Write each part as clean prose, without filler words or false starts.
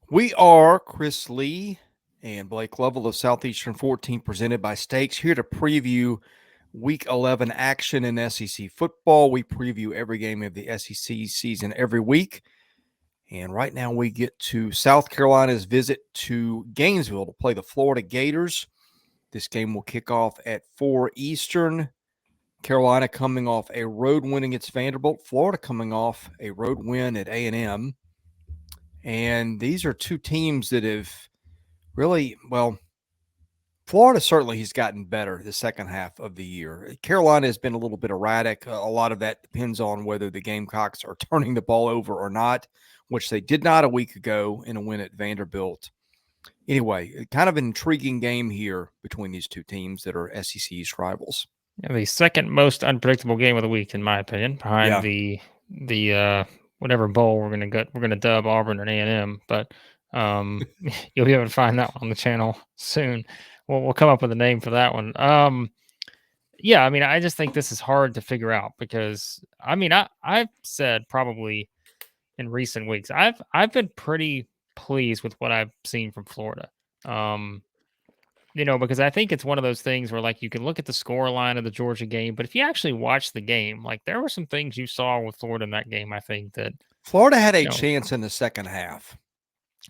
We are Chris Lee and Blake Lovell of Southeastern 14, presented by Stakes, here to preview Week 11 action in SEC football. We preview every game of the SEC season every week. And right now we get to South Carolina's visit to Gainesville to play the Florida Gators. This game will kick off at 4 Eastern. Carolina coming off a road win against Vanderbilt. Florida coming off a road win at A&M. And these are two teams that have really, Florida certainly has gotten better the second half of the year. Carolina has been a little bit erratic. A lot of that depends on whether the Gamecocks are turning the ball over or not, which they did not a week ago in a win at Vanderbilt. Anyway, kind of an intriguing game here between these two teams that are SEC East rivals. Yeah, the second most unpredictable game of the week, in my opinion, behind Yeah. the whatever bowl we're gonna dub Auburn and A&M, but you'll be able to find that one on the channel soon. We'll come up with a name for that one. Yeah, I mean, I just think this is hard to figure out because I've said probably in recent weeks I've been pretty pleased with what I've seen from Florida. Um, because I think it's one of those things where, like, you can look at the score line of the Georgia game, but if you actually watch the game, like, there were some things you saw with Florida in that game, I think that, Florida had a you know, chance in the second half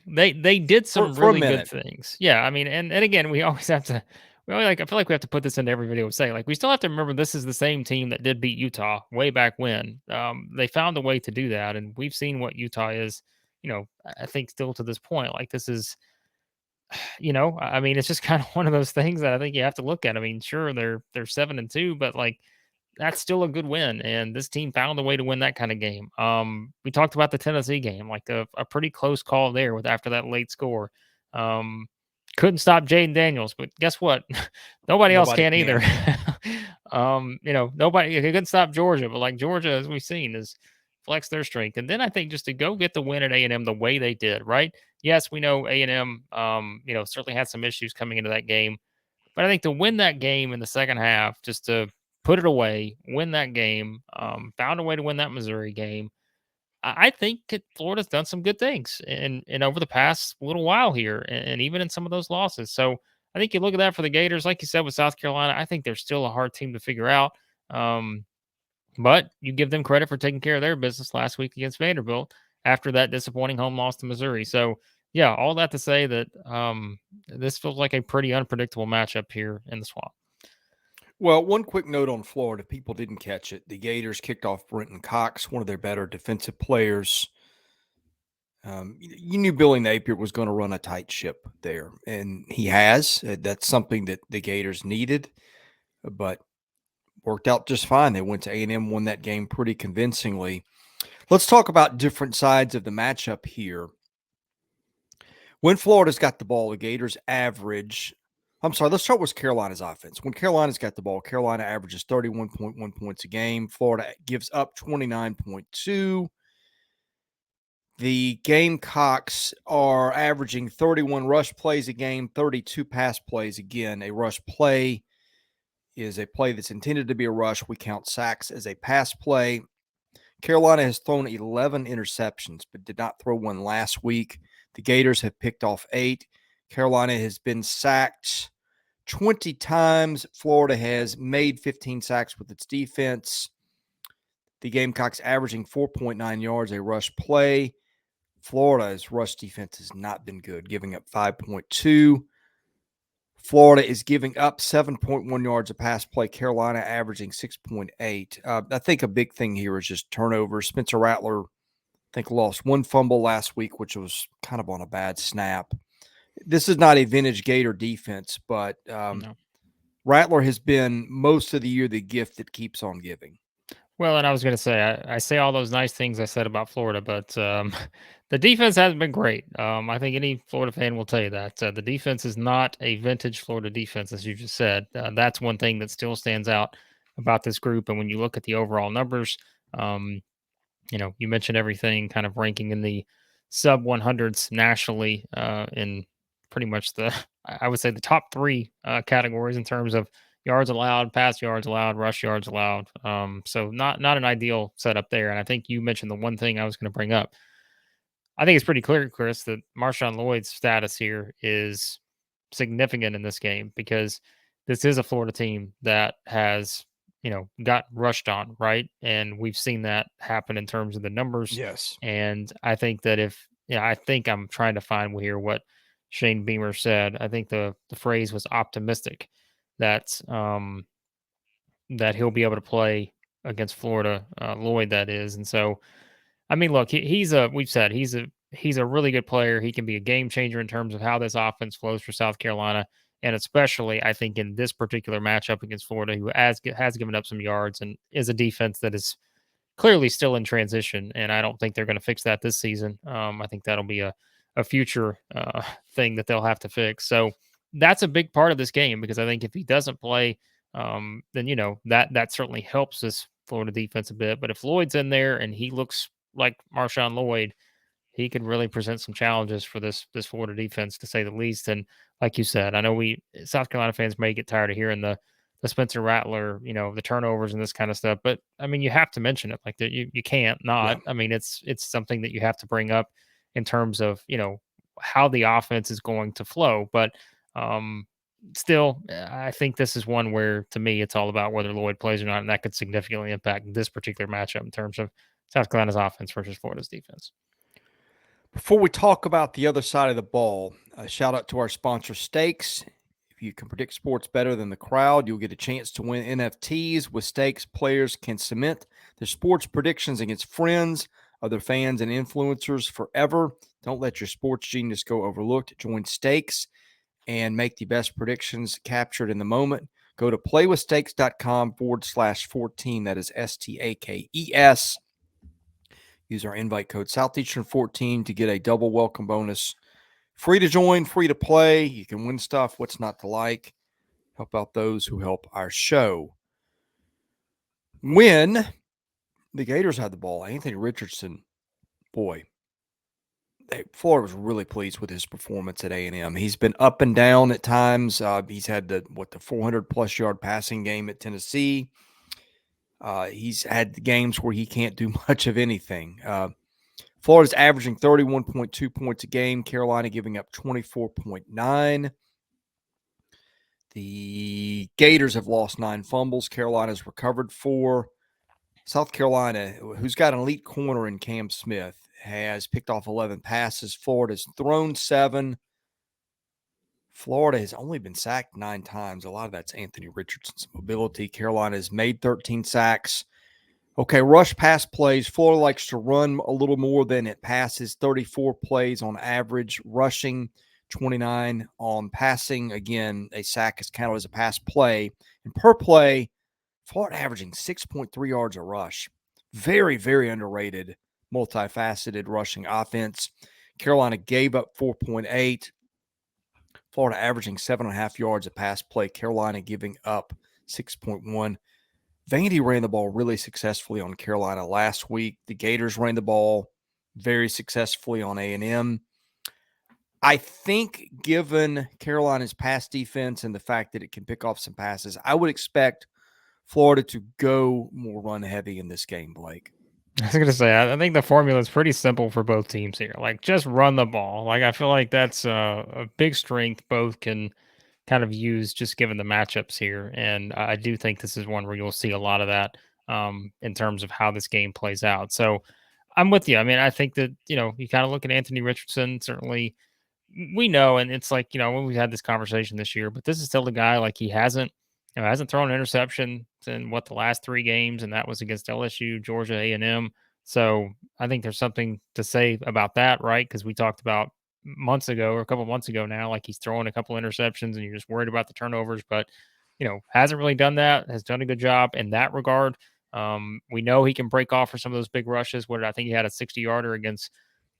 they did for, some for a really good minute. things. Yeah, I mean, and again, we always have to I feel like we have to put this into every video we say. Like, we still have to remember this is the same team that did beat Utah way back when. They found a way to do that, and we've seen what Utah is, I think still to this point. Like, this is I mean, it's just kind of one of those things that I think you have to look at. I mean, sure, they're 7-2, but like that's still a good win. And this team found a way to win that kind of game. We talked about the Tennessee game, like a pretty close call there with after that late score. Um, couldn't stop Jaden Daniels, but guess what? Nobody else Nobody can either. can. Nobody couldn't stop Georgia, but like Georgia, as we've seen, is flex their strength. And then I think just to go get the win at A&M the way they did, right? Yes, we know A&M, certainly had some issues coming into that game, but I think to win that game in the second half, just to put it away, win that game, found a way to win that Missouri game. I think Florida's done some good things in over the past little while here, and even in some of those losses. So I think you look at that for the Gators, like you said with South Carolina. I think they're still a hard team to figure out. Um, but you give them credit for taking care of their business last week against Vanderbilt after that disappointing home loss to Missouri. So, yeah, all that to say that this feels like a pretty unpredictable matchup here in the Swamp. Well, one quick note on Florida. People didn't catch it. The Gators kicked off Brenton Cox, one of their better defensive players. You knew Billy Napier was going to run a tight ship there, and he has. That's something that the Gators needed, but worked out just fine. They went to A&M, won that game pretty convincingly. Let's talk about different sides of the matchup here. When Florida's got the ball, the Gators average. I'm sorry, let's start with Carolina's offense. When Carolina's got the ball, Carolina averages 31.1 points a game. Florida gives up 29.2. The Gamecocks are averaging 31 rush plays a game, 32 pass plays. Again, a rush play is a play that's intended to be a rush. We count sacks as a pass play. Carolina has thrown 11 interceptions, but did not throw one last week. The Gators have picked off 8. Carolina has been sacked 20 times. Florida has made 15 sacks with its defense. The Gamecocks averaging 4.9 yards a rush play. Florida's rush defense has not been good, giving up 5.2. Florida is giving up 7.1 yards a pass play. Carolina averaging 6.8. I think a big thing here is just turnovers. Spencer Rattler, I think, lost one fumble last week, which was kind of on a bad snap. This is not a vintage Gator defense, but No. Rattler has been most of the year the gift that keeps on giving. Well, and I was going to say, I say all those nice things I said about Florida, but the defense hasn't been great. I think any Florida fan will tell you that. The defense is not a vintage Florida defense, as you just said. That's one thing that still stands out about this group. And when you look at the overall numbers, um, you mentioned everything kind of ranking in the sub 100s nationally in pretty much I would say the top three categories in terms of yards allowed, pass yards allowed, rush yards allowed. So not an ideal setup there. And I think you mentioned the one thing I was going to bring up. I think it's pretty clear, Chris, that Marshawn Lloyd's status here is significant in this game because this is a Florida team that has, got rushed on, right? And we've seen that happen in terms of the numbers. Yes. And I think that I think I'm trying to find here what Shane Beamer said. I think the phrase was optimistic that that he'll be able to play against Florida, Lloyd, that is. And so, I mean, look, we've said he's a really good player. He can be a game changer in terms of how this offense flows for South Carolina. And especially, I think in this particular matchup against Florida, who has given up some yards and is a defense that is clearly still in transition, and I don't think they're going to fix that this season. I think that'll be a future thing that they'll have to fix. So that's a big part of this game because I think if he doesn't play, then that certainly helps this Florida defense a bit. But if Lloyd's in there and he looks like Marshawn Lloyd, he could really present some challenges for this Florida defense, to say the least. And like you said, I know we South Carolina fans may get tired of hearing the Spencer Rattler, the turnovers and this kind of stuff, but I mean, you have to mention it. Like that, you can't Yeah. not. I mean, it's something that you have to bring up in terms of how the offense is going to flow. But um, still, I think this is one where, to me, it's all about whether Lloyd plays or not, and that could significantly impact this particular matchup in terms of South Carolina's offense versus Florida's defense. Before we talk about the other side of the ball, a shout out to our sponsor, Stakes. If you can predict sports better than the crowd, you'll get a chance to win NFTs. With Stakes, players can submit their sports predictions against friends, other fans, and influencers forever. Don't let your sports genius go overlooked. Join Stakes and make the best predictions captured in the moment. Go to playwithstakes.com/14. That is STAKES. Use our invite code Southeastern14 to get a double welcome bonus. Free to join, free to play. You can win stuff. What's not to like? Help out those who help our show. When the Gators had the ball, Anthony Richardson, boy, Florida was really pleased with his performance at A&M. He's been up and down at times. He's had the 400-plus yard passing game at Tennessee. He's had games where he can't do much of anything. Florida's averaging 31.2 points a game. Carolina giving up 24.9. The Gators have lost 9 fumbles. Carolina's recovered 4. South Carolina, who's got an elite corner in Cam Smith, has picked off 11 passes. Florida's thrown 7. Florida has only been sacked 9 times. A lot of that's Anthony Richardson's mobility. Carolina has made 13 sacks. Okay, rush pass plays. Florida likes to run a little more than it passes. 34 plays on average, rushing 29 on passing. Again, a sack is counted as a pass play. And per play, Florida averaging 6.3 yards a rush. Very, very underrated, multifaceted rushing offense. Carolina gave up 4.8. Florida averaging 7.5 yards a pass play. Carolina giving up 6.1. Vandy ran the ball really successfully on Carolina last week. The Gators ran the ball very successfully on A&M. I think given Carolina's pass defense and the fact that it can pick off some passes, I would expect Florida to go more run heavy in this game, Blake. I was going to say, I think the formula is pretty simple for both teams here. Like, just run the ball. Like, I feel like that's a big strength both can kind of use just given the matchups here. And I do think this is one where you'll see a lot of that in terms of how this game plays out. So I'm with you. I mean, I think that, you kind of look at Anthony Richardson, certainly we know, and it's like, when we had this conversation this year, but this is still the guy, like he hasn't thrown an interception in the last 3 games, and that was against LSU, Georgia, A&M. So I think there's something to say about that, right? Because we talked about months ago or a couple months ago now, like he's throwing a couple interceptions and you're just worried about the turnovers, but hasn't really done that, has done a good job in that regard. We know he can break off for some of those big rushes. I think he had a 60-yarder against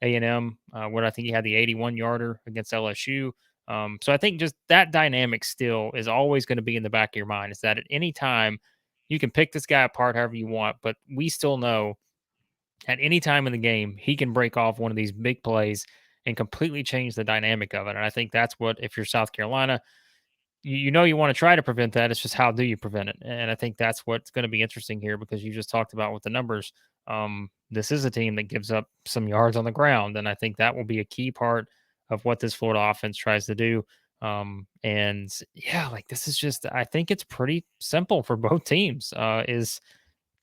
A&M. I think he had the 81-yarder against LSU. So I think just that dynamic still is always going to be in the back of your mind, is that at any time you can pick this guy apart however you want, but we still know at any time in the game, he can break off one of these big plays and completely change the dynamic of it. And I think that's what, if you're South Carolina, you want to try to prevent that. It's just, how do you prevent it? And I think that's what's going to be interesting here, because you just talked about with the numbers. this is a team that gives up some yards on the ground. And I think that will be a key part of what this Florida offense tries to do. And yeah, like this is just, I think it's pretty simple for both teams, is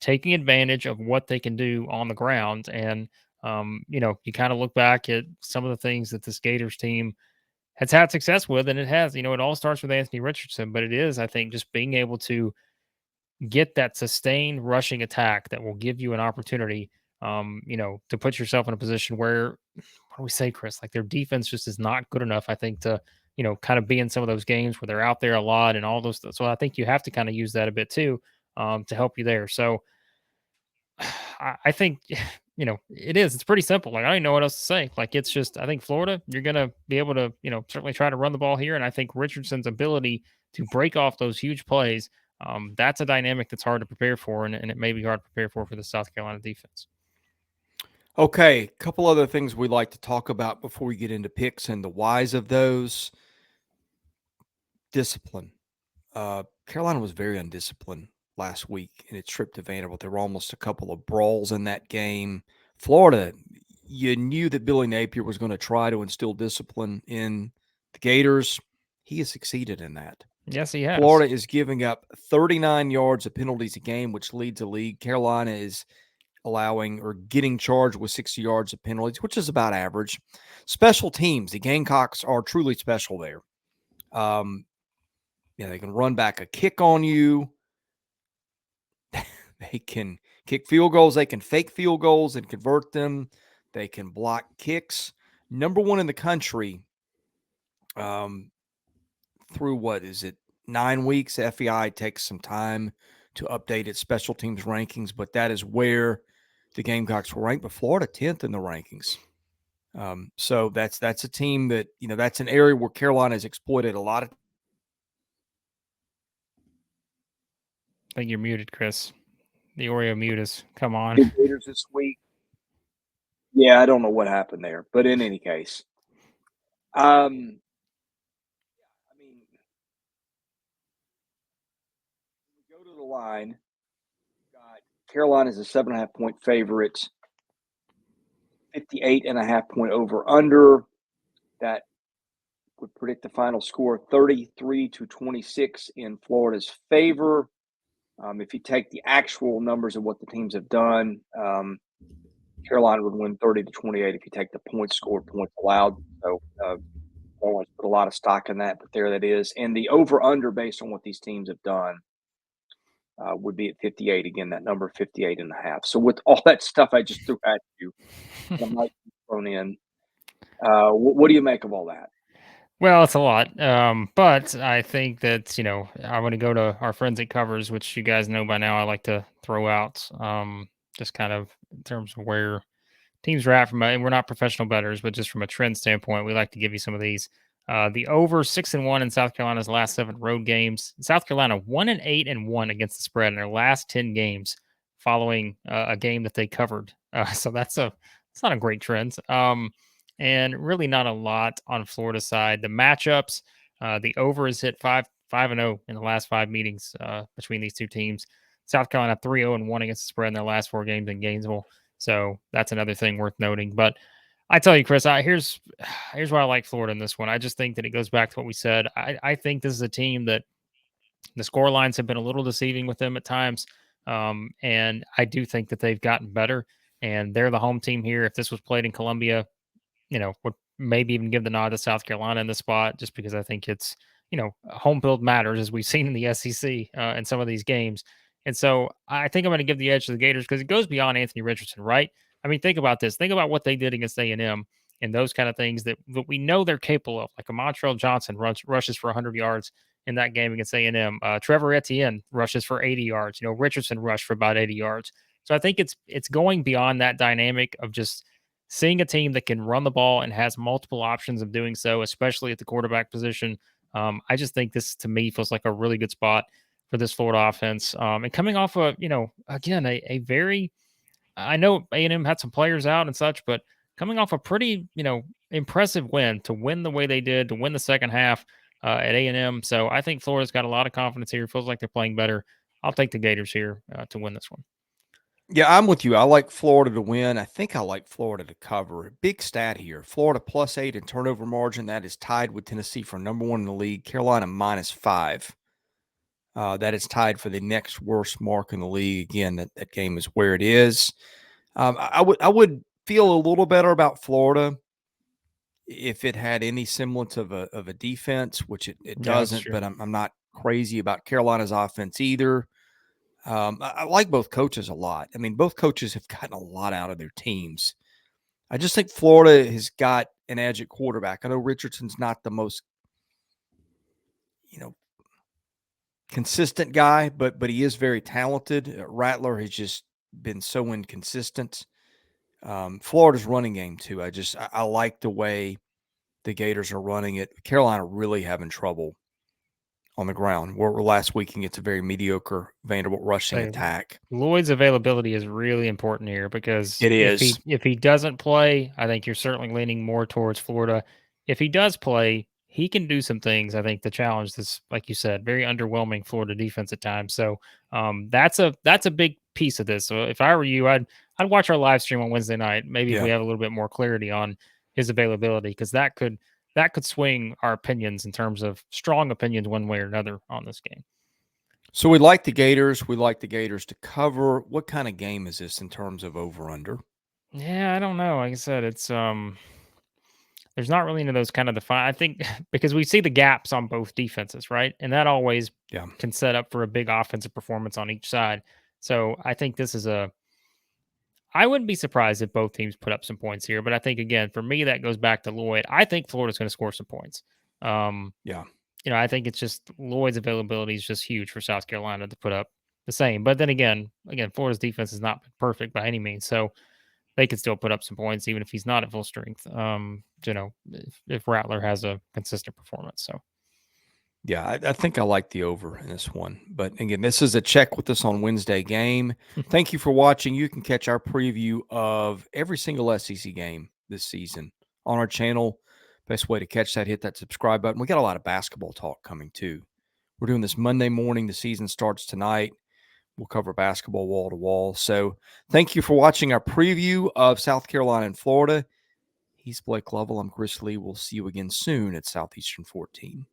taking advantage of what they can do on the ground. And, you kind of look back at some of the things that this Gators team has had success with, and it has, it all starts with Anthony Richardson, but it is, I think, just being able to get that sustained rushing attack that will give you an opportunity, to put yourself in a position where, what do we say, Chris? Like their defense just is not good enough, I think, to, kind of be in some of those games where they're out there a lot and all those. So I think you have to kind of use that a bit too, to help you there. So I think, it is. It's pretty simple. Like I don't even know what else to say. Like it's just, I think Florida, you're gonna be able to, certainly try to run the ball here, and I think Richardson's ability to break off those huge plays, that's a dynamic that's hard to prepare for, and it may be hard to prepare for the South Carolina defense. Okay, a couple other things we like to talk about before we get into picks and the whys of those. Discipline. Carolina was very undisciplined last week in its trip to Vanderbilt. There were almost a couple of brawls in that game. Florida, you knew that Billy Napier was going to try to instill discipline in the Gators. He has succeeded in that. Yes, he has. Florida is giving up 39 yards of penalties a game, which leads the league. Carolina is allowing or getting charged with 60 yards of penalties, which is about average. Special teams, the Gamecocks are truly special there. They can run back a kick on you. They can kick field goals. They can fake field goals and convert them. They can block kicks. Number one in the country through, 9 weeks? FEI takes some time to update its special teams rankings, but that is where the Gamecocks were ranked. But Florida 10th in the rankings. So that's a team that, that's an area where Carolina has exploited a lot of. I think you're muted, Chris. The Oreo mute is, come on. Gators this week. Yeah, I don't know what happened there, but in any case, I mean, we go to the line. Got Carolina is a 7.5-point favorite. 58.5-point over under. That would predict the final score 33-26 in Florida's favor. If you take the actual numbers of what the teams have done, Carolina would win 30-28 if you take the points scored, points allowed. So I don't want to put a lot of stock in that, but there that is. And the over-under based on what these teams have done would be at 58. Again, that number 58.5. So with all that stuff I just threw at you, I might be thrown in. What do you make of all that? Well, it's a lot. But I think that, I want to go to our friends at Covers, which you guys know by now I like to throw out, just kind of in terms of where teams are at and we're not professional bettors, but just from a trend standpoint, we like to give you some of these. The over 6-1 in South Carolina's last 7 road games. South Carolina 1-8-1 against the spread in their last 10 games following a game that they covered. So it's not a great trend. And really not a lot on Florida's side. The matchups, the over is hit 5-0 in the last 5 meetings between these two teams. South Carolina 3-0-1 against the spread in their last 4 games in Gainesville. So that's another thing worth noting. But I tell you, Chris, here's why I like Florida in this one. I just think that it goes back to what we said. I think this is a team that the score lines have been a little deceiving with them at times. And I do think that they've gotten better. And they're the home team here. If this was played in Columbia, would maybe even give the nod to South Carolina in the spot, just because I think it's, home field matters, as we've seen in the SEC in some of these games. And so I think I'm going to give the edge to the Gators because it goes beyond Anthony Richardson, right? I mean, think about this. Think about what they did against A&M and those kind of things that we know they're capable of. Like a Montrell Johnson rushes for 100 yards in that game against A&M. Trevor Etienne rushes for 80 yards. Richardson rushed for about 80 yards. So I think it's going beyond that dynamic of just seeing a team that can run the ball and has multiple options of doing so, especially at the quarterback position. I just think this, to me, feels like a really good spot for this Florida offense. And coming off again, a very, I know A&M had some players out and such, but coming off a pretty, impressive win to win the way they did, to win the second half at A&M. So I think Florida's got a lot of confidence here. Feels like they're playing better. I'll take the Gators here to win this one. Yeah, I'm with you. I like Florida to win. I think I like Florida to cover. Big stat here. Florida +8 in turnover margin. That is tied with Tennessee for number one in the league. Carolina -5. That is tied for the next worst mark in the league. Again, that game is where it is. I would feel a little better about Florida if it had any semblance of a defense, which it Yeah, that's doesn't. true. But I'm not crazy about Carolina's offense either. I like both coaches a lot. I mean, both coaches have gotten a lot out of their teams. I just think Florida has got an edge at quarterback. I know Richardson's not the most, you know, consistent guy, but he is very talented. Rattler has just been so inconsistent. Florida's running game too. I like the way the Gators are running it. Carolina really having trouble on the ground. Where last week against a very mediocre Vanderbilt rushing Say attack. Lloyd's availability is really important here because It is. if he doesn't play, I think you're certainly leaning more towards Florida. If he does play, he can do some things. I think the challenge is, like you said, very underwhelming Florida defense at times. So that's a big piece of this. So if I were you, I'd watch our live stream on Wednesday night. Maybe if Yeah. we have a little bit more clarity on his availability, because that could swing our opinions in terms of strong opinions one way or another on this game. So we like the Gators. We like the Gators to cover. What kind of game is this in terms of over under? Yeah, I don't know. Like I said, it's there's not really any of those kind of define. I think because we see the gaps on both defenses, right? And that always Yeah. can set up for a big offensive performance on each side. So I think this is a I wouldn't be surprised if both teams put up some points here, but I think again, for me, that goes back to Lloyd. I think Florida's going to score some points. Um, Yeah. I think it's just Lloyd's availability is just huge for South Carolina to put up the same. But then again, Florida's defense has not been perfect by any means, so they could still put up some points even if he's not at full strength. If Rattler has a consistent performance. So Yeah, I think I like the over in this one. But again, this is a check with us on Wednesday game. Thank you for watching. You can catch our preview of every single SEC game this season on our channel. Best way to catch that, hit that subscribe button. We got a lot of basketball talk coming too. We're doing this Monday morning. The season starts tonight. We'll cover basketball wall to wall. So thank you for watching our preview of South Carolina and Florida. He's Blake Lovell. I'm Chris Lee. We'll see you again soon at Southeastern 14.